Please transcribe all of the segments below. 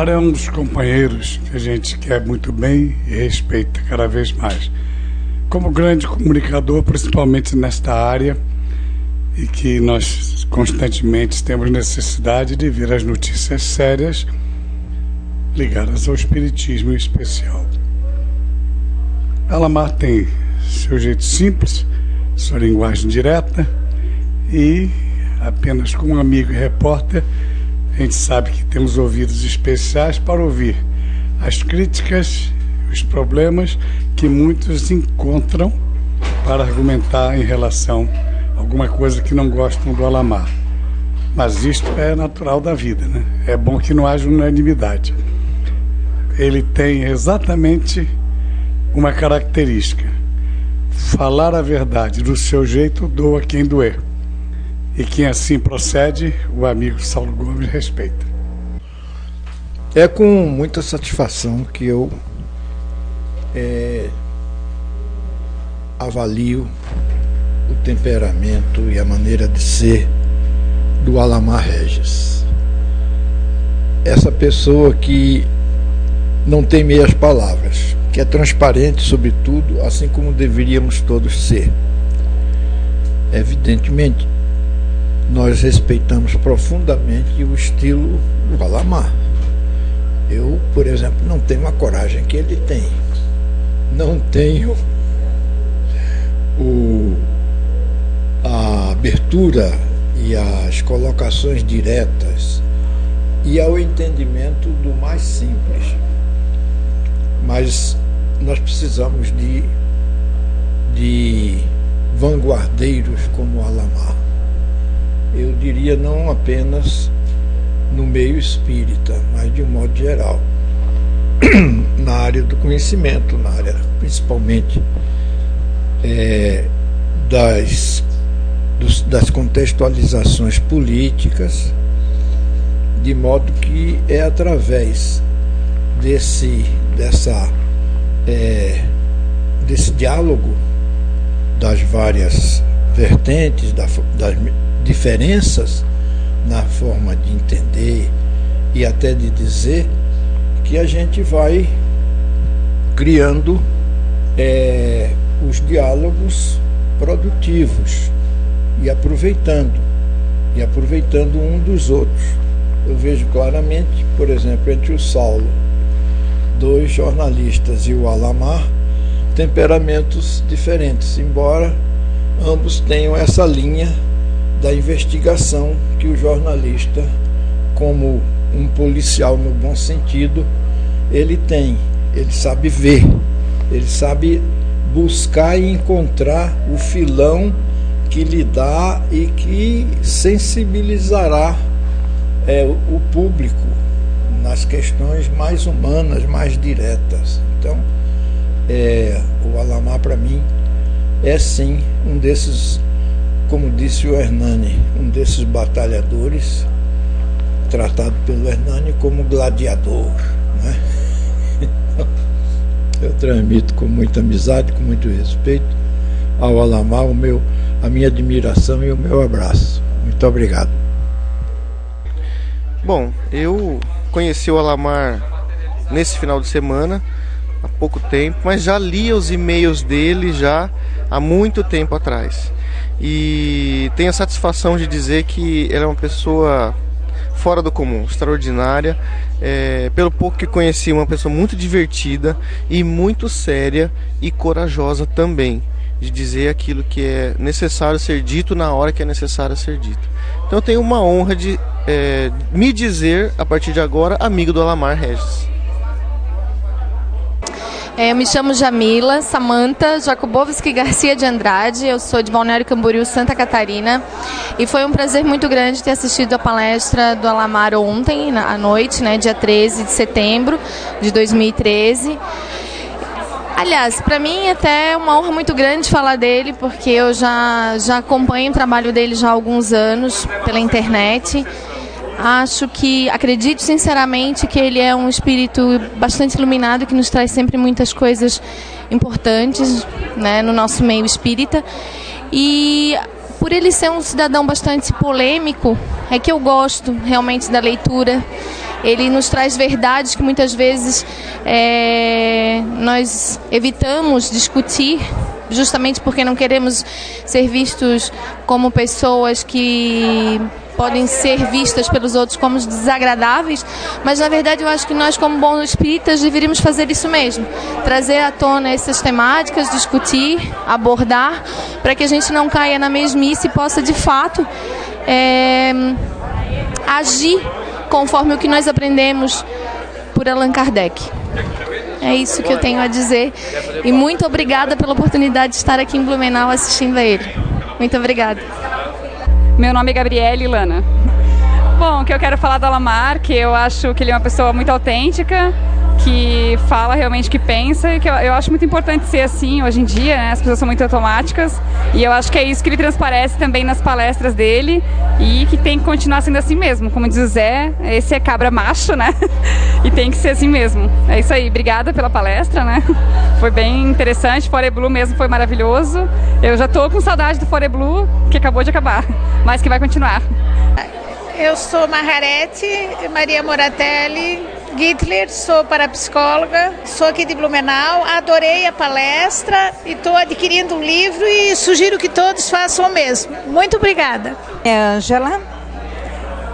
Alamar é um dos companheiros que a gente quer muito bem e respeita cada vez mais. Como grande comunicador, principalmente nesta área, e que nós constantemente temos necessidade de ver as notícias sérias ligadas ao espiritismo em especial. Alamar tem seu jeito simples, sua linguagem direta, e apenas como amigo e repórter, a gente sabe que temos ouvidos especiais para ouvir as críticas, os problemas que muitos encontram para argumentar em relação a alguma coisa que não gostam do Alamar. Mas isto é natural da vida, né? É bom que não haja unanimidade. Ele tem exatamente uma característica: falar a verdade do seu jeito, doa quem doer. E quem assim procede, o amigo Saulo Gomes respeita. É com muita satisfação que eu avalio o temperamento e a maneira de ser do Alamar Regis. Essa pessoa que não tem meias palavras, que é transparente sobre tudo, assim como deveríamos todos ser. Evidentemente, nós respeitamos profundamente o estilo do Alamar. Eu, por exemplo, não tenho a coragem que ele tem. Não tenho a abertura e as colocações diretas e ao entendimento do mais simples. Mas nós precisamos de vanguardeiros como o Alamar. Eu diria não apenas no meio espírita, mas de um modo geral, na área do conhecimento, na área principalmente das contextualizações políticas, de modo que é através desse diálogo das várias vertentes, das diferenças na forma de entender e até de dizer, que a gente vai criando os diálogos produtivos e aproveitando um dos outros. Eu vejo claramente, por exemplo, entre o Saulo, dois jornalistas, e o Alamar, temperamentos diferentes, embora ambos tenham essa linha da investigação que o jornalista, como um policial no bom sentido, ele tem. Ele sabe ver, ele sabe buscar e encontrar o filão que lhe dá e que sensibilizará o público nas questões mais humanas, mais diretas. Então, o Alamar, para mim, é sim um desses, como disse o Hernani, um desses batalhadores, tratado pelo Hernani como gladiador, né? Então, eu transmito com muita amizade, com muito respeito ao Alamar a minha admiração e o meu abraço. Muito obrigado. Bom, eu conheci o Alamar nesse final de semana, há pouco tempo, mas já lia os e-mails dele já há muito tempo atrás. E tenho a satisfação de dizer que ele é uma pessoa fora do comum, extraordinária. Pelo pouco que conheci, uma pessoa muito divertida e muito séria e corajosa também, de dizer aquilo que é necessário ser dito na hora que é necessário ser dito. Então eu tenho uma honra de me dizer, a partir de agora, amigo do Alamar Regis. Eu me chamo Jamila Samantha Jakubowski Garcia de Andrade, eu sou de Balneário Camboriú, Santa Catarina, e foi um prazer muito grande ter assistido a palestra do Alamar ontem à noite, né, dia 13 de setembro de 2013. Aliás, para mim é até uma honra muito grande falar dele, porque eu já acompanho o trabalho dele já há alguns anos pela internet. Acredito sinceramente que ele é um espírito bastante iluminado, que nos traz sempre muitas coisas importantes, né, no nosso meio espírita. E por ele ser um cidadão bastante polêmico, é que eu gosto realmente da leitura. ele nos traz verdades que muitas vezes nós evitamos discutir, justamente porque não queremos ser vistos como pessoas que podem ser vistas pelos outros como desagradáveis, mas na verdade eu acho que nós, como bons espíritas, deveríamos fazer isso mesmo, trazer à tona essas temáticas, discutir, abordar, para que a gente não caia na mesmice e possa de fato agir conforme o que nós aprendemos por Allan Kardec. É isso que eu tenho a dizer e muito obrigada pela oportunidade de estar aqui em Blumenau assistindo a ele. Muito obrigada. Meu nome é Gabriele Lana. Bom, o que eu quero falar do Alamar, que eu acho que ele é uma pessoa muito autêntica, que fala realmente o que pensa, e que eu acho muito importante ser assim hoje em dia, né? As pessoas são muito automáticas, e eu acho que é isso que ele transparece também nas palestras dele, e que tem que continuar sendo assim mesmo. Como diz o Zé, esse é cabra macho, né? E tem que ser assim mesmo. É isso aí, obrigada pela palestra, né? Foi bem interessante, Fore Blue mesmo foi maravilhoso. Eu já tô com saudade do Fore Blue, que acabou de acabar, mas que vai continuar. Eu sou Margarete Maria Moratelli Gittler, sou parapsicóloga, sou aqui de Blumenau, adorei a palestra e estou adquirindo um livro e sugiro que todos façam o mesmo. Muito obrigada. É Ângela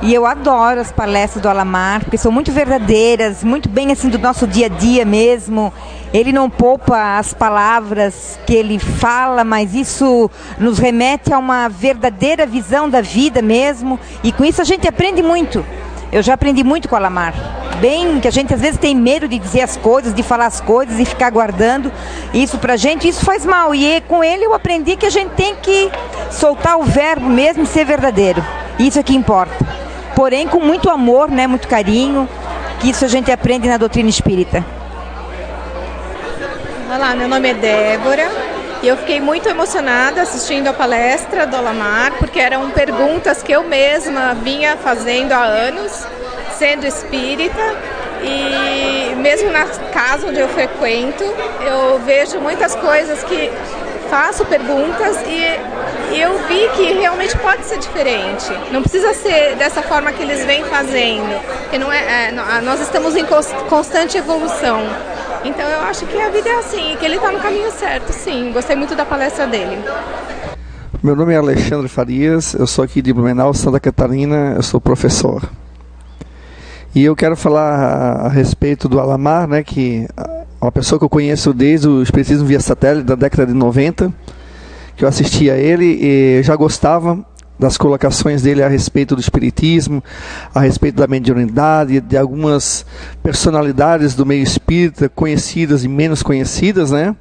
e eu adoro as palestras do Alamar, porque são muito verdadeiras, muito bem assim do nosso dia a dia mesmo. Ele não poupa as palavras que ele fala, mas isso nos remete a uma verdadeira visão da vida mesmo, e com isso a gente aprende muito. Eu já aprendi muito com o Alamar. Bem, que a gente às vezes tem medo de dizer as coisas, de falar as coisas e ficar guardando isso pra gente, isso faz mal. E com ele eu aprendi que a gente tem que soltar o verbo mesmo e ser verdadeiro. Isso é que importa. Porém, com muito amor, né, muito carinho, que isso a gente aprende na doutrina espírita. Olá, meu nome é Débora e eu fiquei muito emocionada assistindo a palestra do Alamar, porque eram perguntas que eu mesma vinha fazendo há anos, sendo espírita, e mesmo na casa onde eu frequento, eu vejo muitas coisas que faço perguntas e eu vi que realmente pode ser diferente. Não precisa ser dessa forma que eles vêm fazendo, porque nós estamos em constante evolução. Então eu acho que a vida é assim, que ele está no caminho certo, sim. Gostei muito da palestra dele. Meu nome é Alexandre Farias, eu sou aqui de Blumenau, Santa Catarina, eu sou professor. E eu quero falar a respeito do Alamar, né, que é uma pessoa que eu conheço desde o Espiritismo via satélite da década de 90, que eu assistia a ele e já gostava das colocações dele a respeito do espiritismo, a respeito da mediunidade, de algumas personalidades do meio espírita, conhecidas e menos conhecidas, né?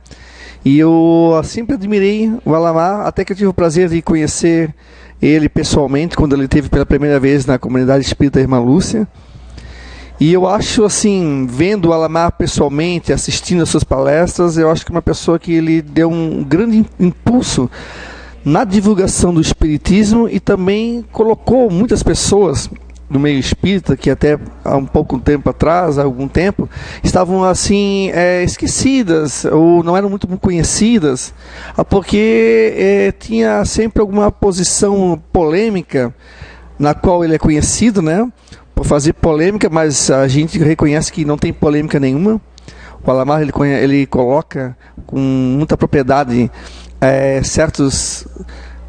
E eu sempre admirei o Alamar, até que eu tive o prazer de conhecer ele pessoalmente, quando ele esteve pela primeira vez na comunidade espírita Irmã Lúcia. E eu acho assim, vendo o Alamar pessoalmente, assistindo as suas palestras, eu acho que é uma pessoa que ele deu um grande impulso na divulgação do espiritismo e também colocou muitas pessoas do meio espírita que até há um pouco tempo atrás, há algum tempo, estavam assim esquecidas ou não eram muito conhecidas, porque tinha sempre alguma posição polêmica na qual ele é conhecido, né, por fazer polêmica, mas a gente reconhece que não tem polêmica nenhuma. O Alamar ele coloca com muita propriedade certos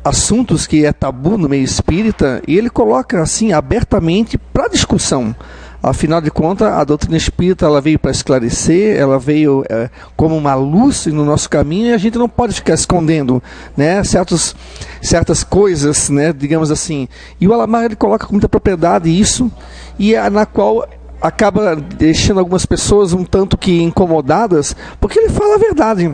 assuntos que é tabu no meio espírita, e ele coloca assim abertamente para discussão. Afinal de contas, a doutrina espírita ela veio para esclarecer, ela veio como uma luz no nosso caminho, e a gente não pode ficar escondendo, né, certas coisas, né, digamos assim. E o Alamar ele coloca com muita propriedade isso, e na qual acaba deixando algumas pessoas um tanto que incomodadas, porque ele fala a verdade.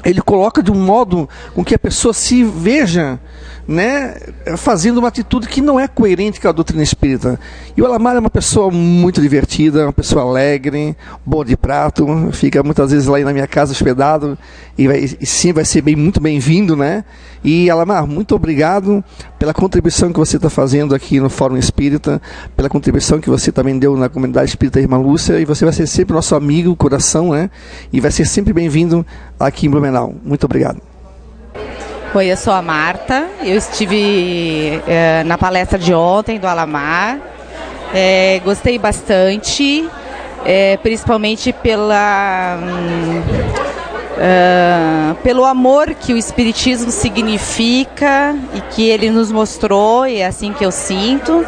Ele coloca de um modo com que a pessoa se veja, né, fazendo uma atitude que não é coerente com a doutrina espírita. E o Alamar é uma pessoa muito divertida, uma pessoa alegre, boa de prato, fica muitas vezes lá na minha casa hospedado, e sim, vai ser muito bem-vindo, né? E Alamar, muito obrigado pela contribuição que você está fazendo aqui no Fórum Espírita, pela contribuição que você também deu na comunidade espírita Irmã Lúcia, e você vai ser sempre nosso amigo, coração, né? E vai ser sempre bem-vindo aqui em Blumenau. Muito obrigado. Oi, eu sou a Marta, eu estive na palestra de ontem do Alamar. Gostei bastante, principalmente pelo amor que o Espiritismo significa e que ele nos mostrou, e é assim que eu sinto.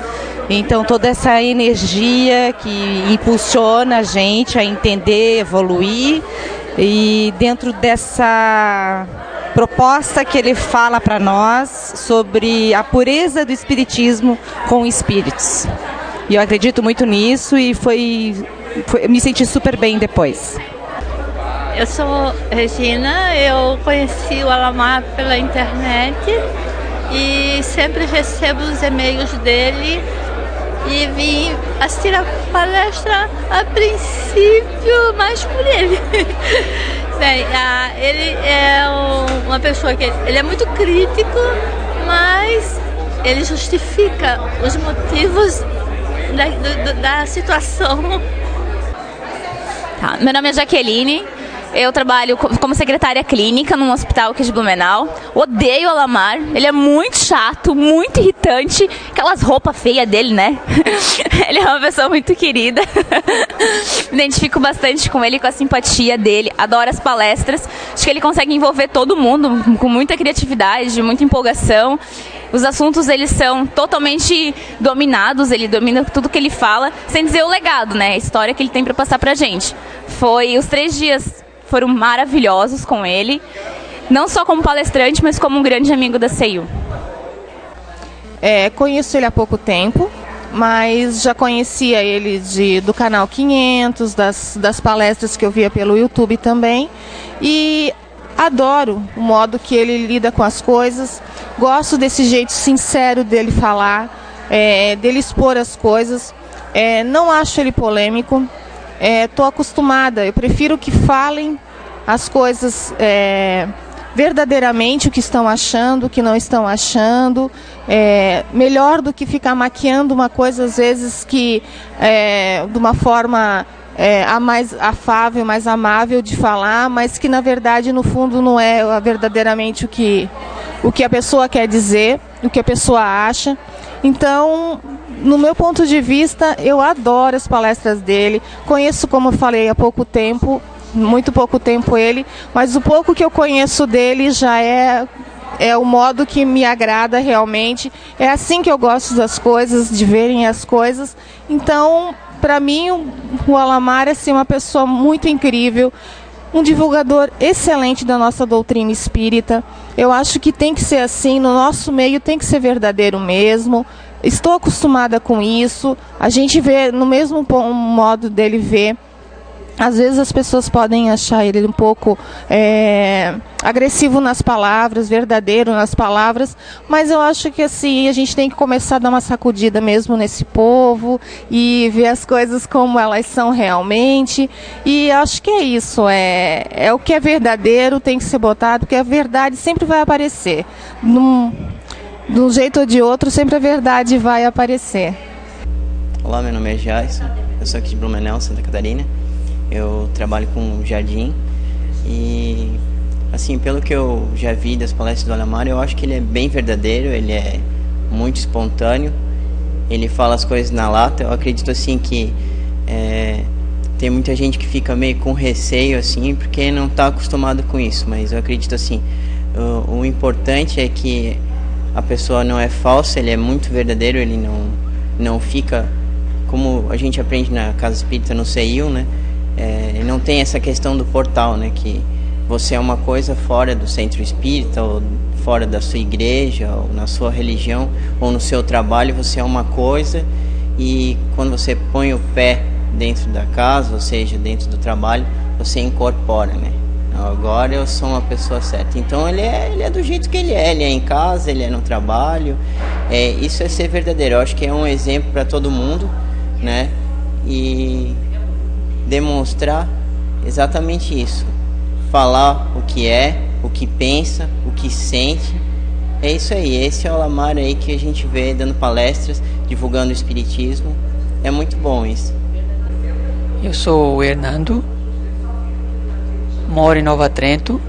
Então, toda essa energia que impulsiona a gente a entender, evoluir, e dentro dessa proposta que ele fala para nós sobre a pureza do Espiritismo com espíritos. E eu acredito muito nisso e me senti super bem depois. Eu sou Regina, eu conheci o Alamar pela internet e sempre recebo os e-mails dele e vim assistir a palestra a princípio mais por ele. Bem, ele é uma pessoa que ele é muito crítico, mas ele justifica os motivos da situação. Tá, meu nome é Jaqueline. Eu trabalho como secretária clínica num hospital aqui de Blumenau. Odeio o Alamar. Ele é muito chato, muito irritante. Aquelas roupas feias dele, né? Ele é uma pessoa muito querida. Me identifico bastante com ele, com a simpatia dele. Adoro as palestras. Acho que ele consegue envolver todo mundo com muita criatividade, muita empolgação. Os assuntos, eles são totalmente dominados. Ele domina tudo que ele fala, sem dizer o legado, né? A história que ele tem para passar pra gente. Os 3 dias foram maravilhosos com ele, não só como palestrante, mas como um grande amigo da CEU. Conheço ele há pouco tempo, mas já conhecia ele do canal 500, das palestras que eu via pelo YouTube também, e adoro o modo que ele lida com as coisas, gosto desse jeito sincero dele falar, dele expor as coisas, não acho ele polêmico. Estou acostumada, eu prefiro que falem as coisas verdadeiramente, o que estão achando, o que não estão achando, melhor do que ficar maquiando uma coisa, às vezes, que de uma forma a mais afável, mais amável de falar, mas que na verdade, no fundo, não é verdadeiramente o que a pessoa quer dizer, o que a pessoa acha. Então, no meu ponto de vista, eu adoro as palestras dele. Conheço, como eu falei, há pouco tempo, muito pouco tempo ele, mas o pouco que eu conheço dele já é o modo que me agrada realmente. É assim que eu gosto das coisas, de verem as coisas. Então, para mim, o Alamar é assim, uma pessoa muito incrível, um divulgador excelente da nossa doutrina espírita. Eu acho que tem que ser assim, no nosso meio tem que ser verdadeiro mesmo. Estou acostumada com isso, a gente vê no mesmo modo dele ver. Às vezes as pessoas podem achar ele um pouco agressivo nas palavras, verdadeiro nas palavras, mas eu acho que assim, a gente tem que começar a dar uma sacudida mesmo nesse povo e ver as coisas como elas são realmente. E acho que é isso, é o que é verdadeiro tem que ser botado, porque a verdade sempre vai aparecer. De um jeito ou de outro, sempre a verdade vai aparecer. Olá, meu nome é Jason, eu sou aqui de Blumenau, Santa Catarina. Eu trabalho com jardim e, assim, pelo que eu já vi das palestras do Alamar, eu acho que ele é bem verdadeiro, ele é muito espontâneo, ele fala as coisas na lata. Eu acredito, assim, que tem muita gente que fica meio com receio, assim, porque não está acostumado com isso, mas eu acredito, assim, o importante é que a pessoa não é falsa, ele é muito verdadeiro, ele não fica, como a gente aprende na Casa Espírita, no CEU, né? Não tem essa questão do portal, né? Que você é uma coisa fora do centro espírita, ou fora da sua igreja, ou na sua religião, ou no seu trabalho, você é uma coisa, e quando você põe o pé dentro da casa, ou seja, dentro do trabalho, você incorpora, né? Agora eu sou uma pessoa certa. Então ele é do jeito que ele é em casa, ele é no trabalho. Isso é ser verdadeiro. Eu acho que é um exemplo para todo mundo, né? E demonstrar exatamente isso. Falar o que é, o que pensa, o que sente. É isso aí. Esse é o Alamar aí que a gente vê dando palestras, divulgando o espiritismo. É muito bom isso. Eu sou o Hernando, moro em Nova Trento,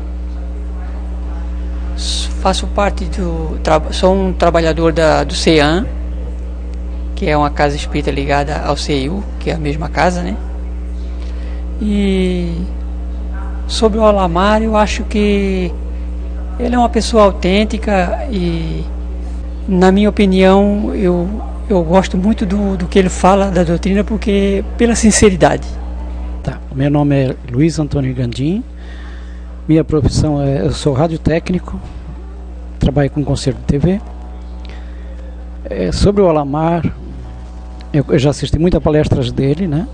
faço parte sou um trabalhador do CEAM que é uma casa espírita ligada ao CEU, que é a mesma casa, né? E sobre o Olamar, eu acho que ele é uma pessoa autêntica e, na minha opinião, eu gosto muito do que ele fala da doutrina, porque pela sinceridade. Tá. Meu nome é Luiz Antônio Gandim, minha profissão eu sou radiotécnico, trabalho com concerto de TV. Sobre o Olamar, eu já assisti muitas palestras dele, né?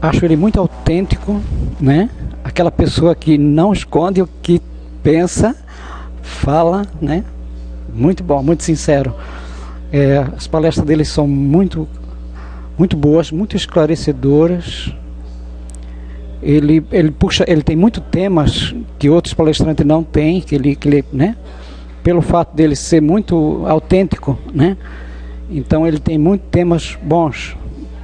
Acho ele muito autêntico, né? Aquela pessoa que não esconde o que pensa, fala, né? Muito bom, muito sincero. As palestras dele são muito boas, muito esclarecedoras. Ele tem muitos temas que outros palestrantes não têm, que ele, né? Pelo fato dele ser muito autêntico, né? Então ele tem muitos temas bons,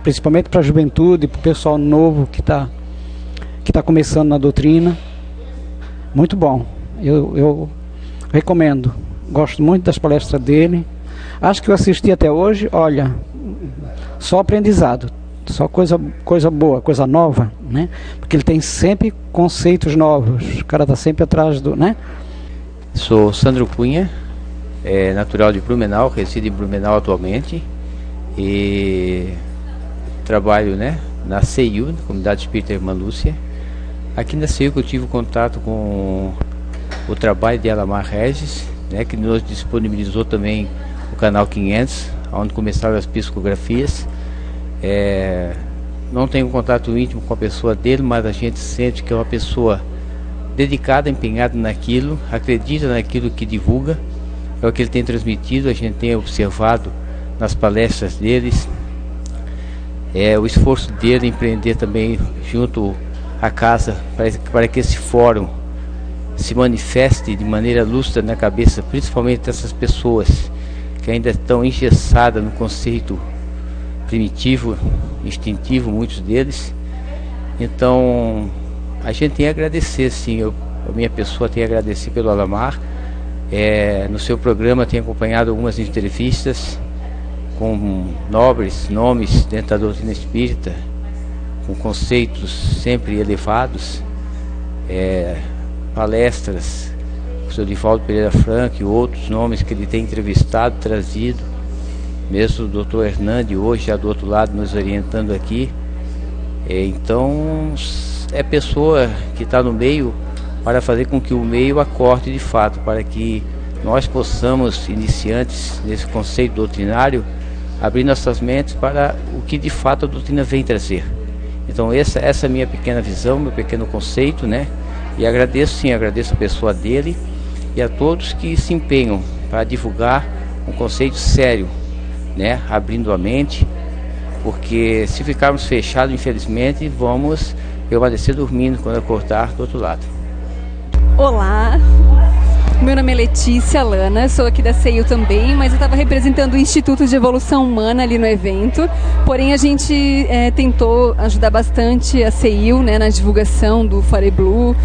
principalmente para a juventude, para o pessoal novo que tá começando na doutrina. Muito bom. Eu recomendo. Gosto muito das palestras dele. Acho que eu assisti até hoje, olha, só aprendizado, só coisa boa, coisa nova, né? Porque ele tem sempre conceitos novos. O cara está sempre atrás do, né? Sou Sandro Cunha, natural de Blumenau, resido em Blumenau atualmente e trabalho, né, na CEU, na Comunidade Espírita Irmã Lúcia. Aqui na CEU que eu tive contato com o trabalho de Alamar Regis, né, que nos disponibilizou também o canal 500, onde começaram as psicografias. Não tenho contato íntimo com a pessoa dele, mas a gente sente que é uma pessoa dedicada, empenhada naquilo, acredita naquilo que divulga, é o que ele tem transmitido. A gente tem observado nas palestras deles, o esforço dele em empreender também junto à casa para que esse fórum se manifeste de maneira lúcida na cabeça, principalmente dessas pessoas que ainda estão engessadas no conceito primitivo, instintivo, muitos deles. Então a gente tem a agradecer, sim, a minha pessoa tem a agradecer pelo Alamar. No seu programa tem acompanhado algumas entrevistas com nobres nomes dentro da doutrina espírita, com conceitos sempre elevados, palestras com o Sr. Divaldo Pereira Franco e outros nomes que ele tem entrevistado, trazido, mesmo o Dr. Hernandes hoje já do outro lado nos orientando aqui. Então é pessoa que está no meio para fazer com que o meio acorde de fato, para que nós possamos, iniciantes nesse conceito doutrinário, abrir nossas mentes para o que de fato a doutrina vem trazer. Então essa é a minha pequena visão, meu pequeno conceito, né? E agradeço a pessoa dele e a todos que se empenham para divulgar um conceito sério, né? Abrindo a mente, porque se ficarmos fechados, infelizmente, vamos permanecer dormindo quando acordar do outro lado. Olá, meu nome é Letícia Lana, sou aqui da CEU também, mas eu estava representando o Instituto de Evolução Humana ali no evento, porém a gente tentou ajudar bastante a CEU, né, na divulgação do Fare Blue.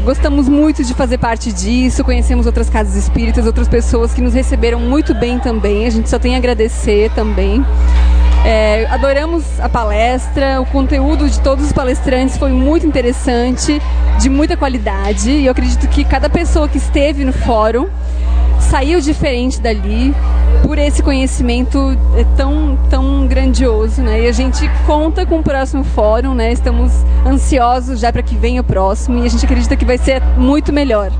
Gostamos muito de fazer parte disso, conhecemos outras casas espíritas, outras pessoas que nos receberam muito bem também, a gente só tem a agradecer também. Adoramos a palestra, o conteúdo de todos os palestrantes foi muito interessante, de muita qualidade, e eu acredito que cada pessoa que esteve no fórum saiu diferente dali por esse conhecimento tão grandioso, né? E a gente conta com o próximo fórum, né? Estamos ansiosos já para que venha o próximo e a gente acredita que vai ser muito melhor.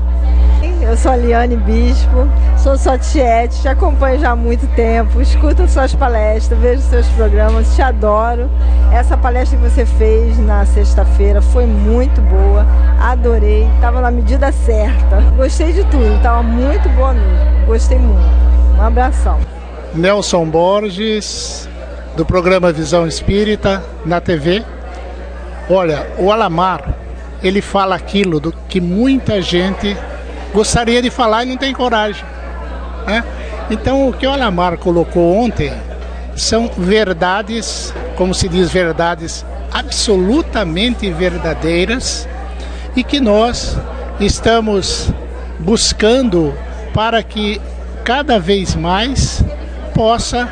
Eu sou a Liane Bispo, sou sotiete, te acompanho já há muito tempo, escuto suas palestras, vejo seus programas, te adoro. Essa palestra que você fez na sexta-feira foi muito boa, adorei, estava na medida certa. Gostei de tudo, estava muito boa mesmo, gostei muito. Um abração. Nelson Borges, do programa Visão Espírita, na TV. Olha, o Alamar, ele fala aquilo do que muita gente gostaria de falar e não tem coragem, né? Então o que o Alamar colocou ontem são verdades, como se diz, verdades absolutamente verdadeiras e que nós estamos buscando para que cada vez mais possa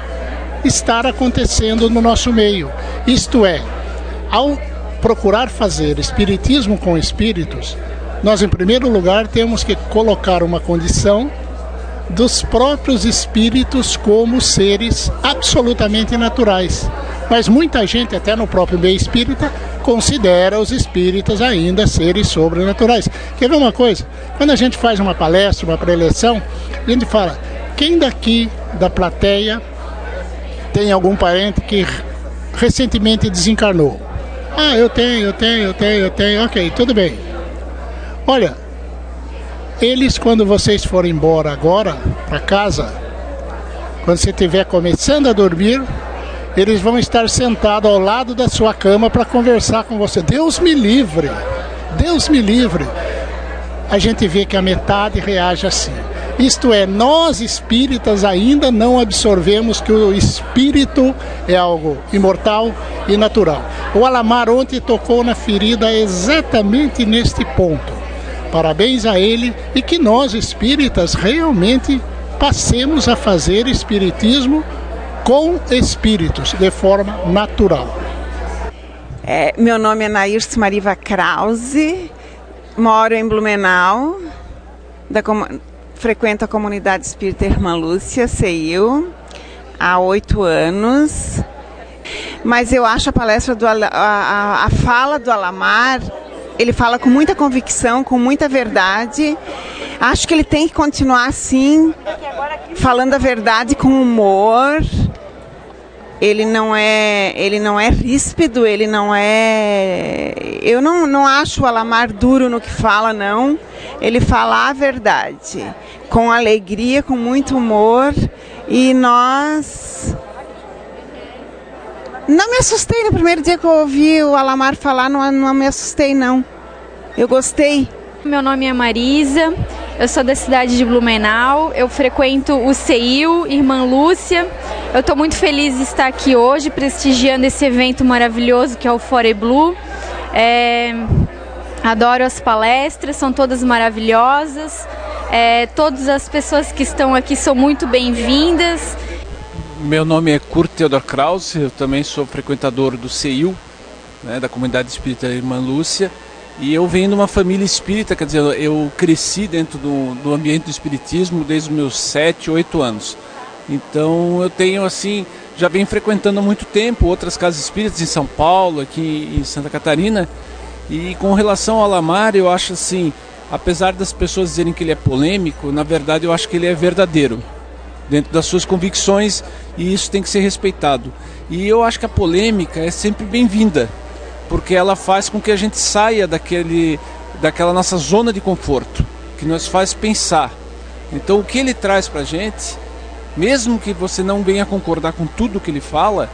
estar acontecendo no nosso meio. Isto é, ao procurar fazer espiritismo com espíritos, nós em primeiro lugar temos que colocar uma condição dos próprios espíritos como seres absolutamente naturais. Mas muita gente, até no próprio meio espírita, considera os espíritas ainda seres sobrenaturais. Quer ver uma coisa? Quando a gente faz uma palestra, uma preleção, a gente fala, quem daqui da plateia tem algum parente que recentemente desencarnou? Ah, eu tenho, ok, tudo bem. Olha, eles, quando vocês forem embora agora para casa, quando você estiver começando a dormir, eles vão estar sentados ao lado da sua cama para conversar com você. Deus me livre, Deus me livre. A gente vê que a metade reage assim. Isto é, nós espíritas ainda não absorvemos que o espírito é algo imortal e natural. O Alamar ontem tocou na ferida exatamente neste ponto. Parabéns a ele e que nós espíritas realmente passemos a fazer espiritismo com espíritos, de forma natural. Meu nome é Nairce Mariva Krause, moro em Blumenau, frequento a comunidade espírita Irmã Lúcia, CEIU, há 8 anos. Mas eu acho a palestra, a fala do Alamar, ele fala com muita convicção, com muita verdade. Acho que ele tem que continuar assim, falando a verdade com humor. Ele não é ríspido, ele não é... Eu não acho o Alamar duro no que fala, não. Ele fala a verdade, com alegria, com muito humor. E nós... Não me assustei no primeiro dia que eu ouvi o Alamar falar, não me assustei, não. Eu gostei. Meu nome é Marisa, eu sou da cidade de Blumenau, eu frequento o CEIU, Irmã Lúcia. Eu estou muito feliz de estar aqui hoje, prestigiando esse evento maravilhoso que é o Fore Blue. Adoro as palestras, são todas maravilhosas. Todas as pessoas que estão aqui são muito bem-vindas. Meu nome é Kurt Theodor Krause, eu também sou frequentador do CEIU, né, da comunidade espírita Irmã Lúcia. E eu venho de uma família espírita, quer dizer, eu cresci dentro do ambiente do espiritismo desde os meus 7, 8 anos. Então eu tenho assim, já venho frequentando há muito tempo outras casas espíritas em São Paulo, aqui em Santa Catarina. E com relação ao Alamar, eu acho assim, apesar das pessoas dizerem que ele é polêmico, na verdade eu acho que ele é verdadeiro, dentro das suas convicções, e isso tem que ser respeitado. E eu acho que a polêmica é sempre bem-vinda, porque ela faz com que a gente saia daquela nossa zona de conforto, que nos faz pensar. Então o que ele traz pra gente, mesmo que você não venha concordar com tudo que ele fala,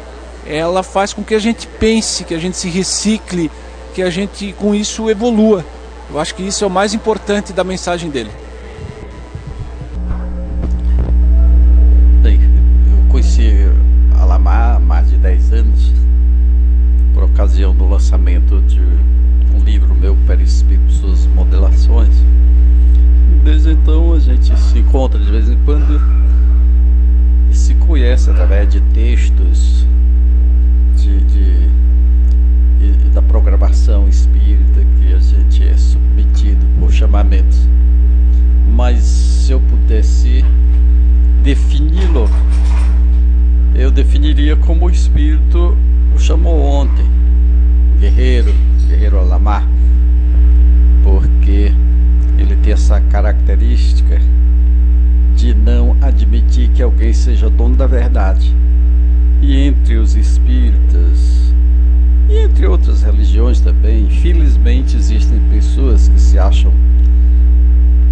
ela faz com que a gente pense, que a gente se recicle, que a gente com isso evolua. Eu acho que isso é o mais importante da mensagem dele. Eu conheci Alamar há mais de 10 anos, por ocasião do lançamento de um livro meu, Perispírito, Suas Modelações. Desde então a gente se encontra de vez em quando e se conhece através de textos da programação espírita que a gente é submetido por chamamentos. Mas se eu pudesse defini-lo, eu definiria como o espírito o chamou ontem, guerreiro Alamar, porque ele tem essa característica de não admitir que alguém seja dono da verdade. E entre os espíritas e entre outras religiões também, infelizmente existem pessoas que se acham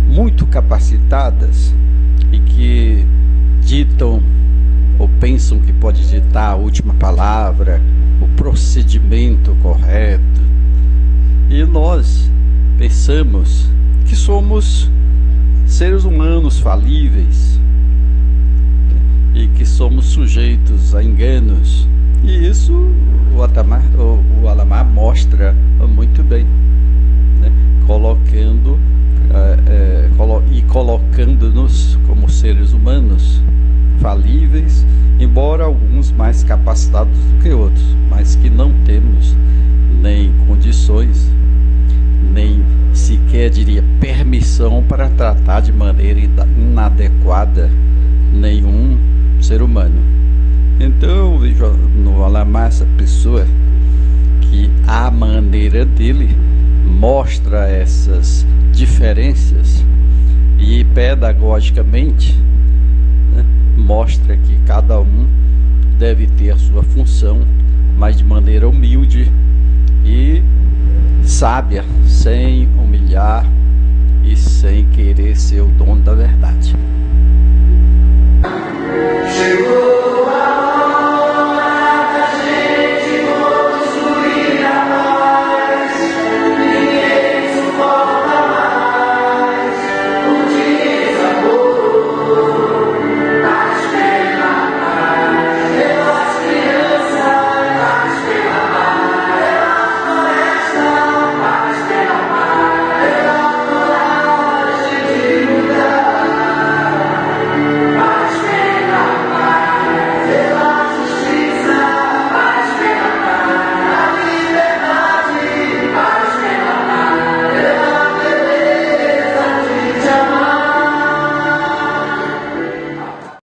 muito capacitadas e que ditam ou pensam que pode ditar a última palavra, o procedimento correto. E nós pensamos que somos seres humanos falíveis e que somos sujeitos a enganos. E isso o Alamar mostra muito bem, né? Colocando-nos como seres humanos infalíveis, embora alguns mais capacitados do que outros, mas que não temos nem condições, nem sequer, diria, permissão para tratar de maneira inadequada nenhum ser humano. Então eu vejo no Alamar essa pessoa que, à maneira dele, mostra essas diferenças e pedagogicamente, né, mostra que cada um deve ter a sua função, mas de maneira humilde e sábia, sem humilhar e sem querer ser o dono da verdade. Chegou